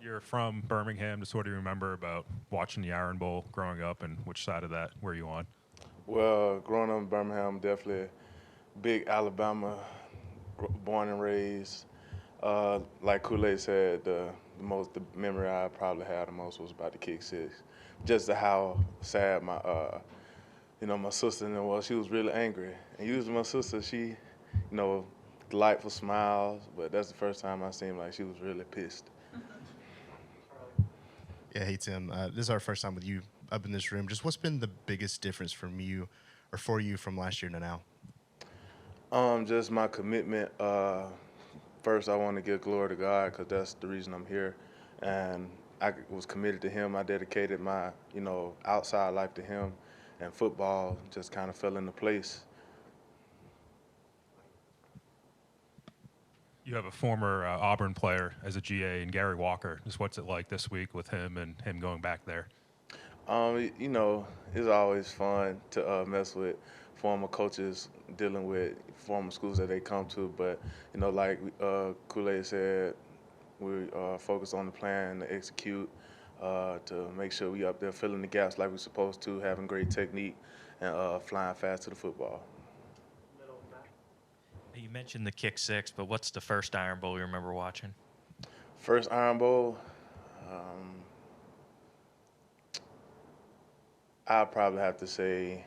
You're from Birmingham. Just what do you remember about watching the Iron Bowl growing up, and which side of that were you on? Well, growing up in Birmingham, definitely big Alabama, born and raised. Like Kool-Aid said, the memory I probably had the most was about the kick six. Just how sad my sister was. She was really angry. And usually my sister, delightful smiles, but that's the first time I seen like she was really pissed. Yeah, hey Tim. This is our first time with you up in this room. Just what's been the biggest difference from you or for you from last year to now? Just my commitment. First, I want to give glory to God because that's the reason I'm here, and I was committed to Him. I dedicated my, outside life to Him, and football just kind of fell into place. You have a former Auburn player as a GA and Gary Walker. Just what's it like this week with him and him going back there? It's always fun to mess with former coaches dealing with former schools that they come to, but like Kool-Aid said, we focus on the plan to execute, to make sure we up there filling the gaps like we're supposed to, having great technique, and flying fast to the football. You mentioned the kick six, but what's the first Iron Bowl you remember watching? First Iron Bowl, um, I'd probably have to say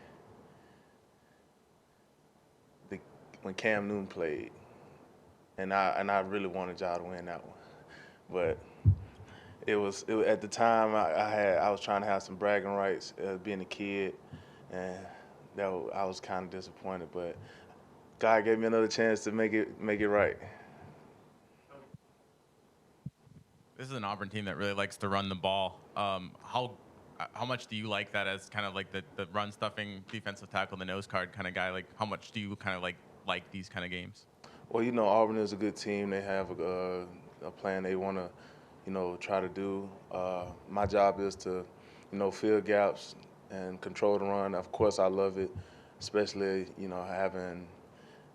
the, when Cam Newton played, and I really wanted y'all to win that one, but it was at the time I was trying to have some bragging rights being a kid, and I was kind of disappointed, but God gave me another chance to make it right. This is an Auburn team that really likes to run the ball. How much do you like that as kind of like the run stuffing defensive tackle, the nose guard kind of guy? Like how much do you kind of like these kind of games? Well, Auburn is a good team. They have a plan they want to, try to do. My job is to, fill gaps and control the run. Of course, I love it, especially, having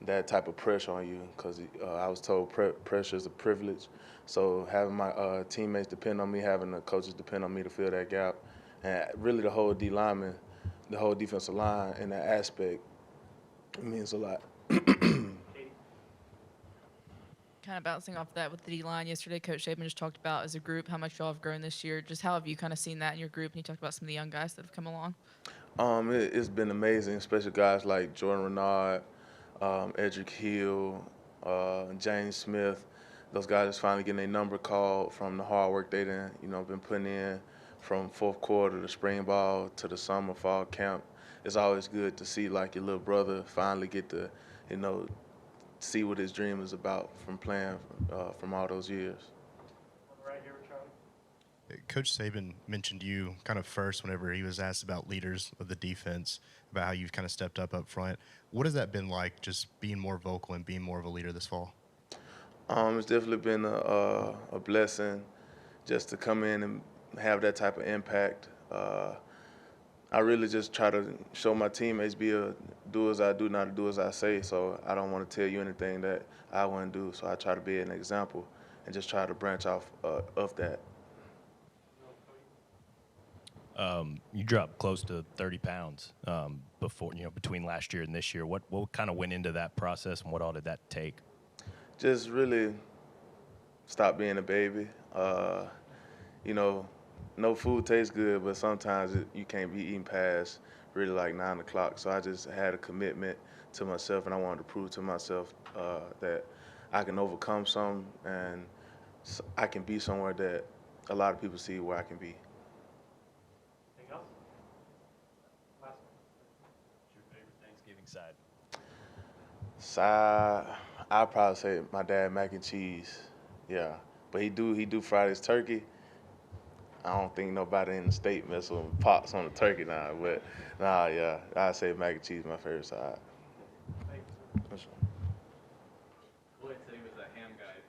that type of pressure on you because I was told pressure is a privilege. So having my teammates depend on me, having the coaches depend on me to fill that gap, and really the whole D lineman, the whole defensive line in that aspect, it means a lot. Kind of bouncing off that with the D line yesterday, Coach Saban just talked about as a group how much y'all have grown this year. Just how have you kind of seen that in your group? And he talked about some of the young guys that have come along. It's been amazing, especially guys like Jordan Renard, Edric Hill, James Smith. Those guys is finally getting their number called from the hard work they been putting in from fourth quarter to spring ball to the summer fall camp. It's always good to see like your little brother finally get to, you know, see what his dream is about from playing from all those years. Coach Saban mentioned you kind of first whenever he was asked about leaders of the defense, about how you've kind of stepped up front. What has that been like, just being more vocal and being more of a leader this fall? It's definitely been a blessing just to come in and have that type of impact. I really just try to show my teammates do as I do, not to do as I say. So I don't want to tell you anything that I wouldn't do. So I try to be an example and just try to branch off of that. You dropped close to 30 pounds before, between last year and this year. What kind of went into that process, and what all did that take? Just really stop being a baby. You know, no food tastes good, but sometimes you can't be eating past really like 9 o'clock. So I just had a commitment to myself, and I wanted to prove to myself that I can overcome some and I can be somewhere that a lot of people see where I can be. What's your favorite Thanksgiving side? Side, I'd probably say my dad mac and cheese. Yeah, but he do fried his turkey. I don't think nobody in the state mess with pots on the turkey now, but nah, yeah, I'd say mac and cheese my favorite side.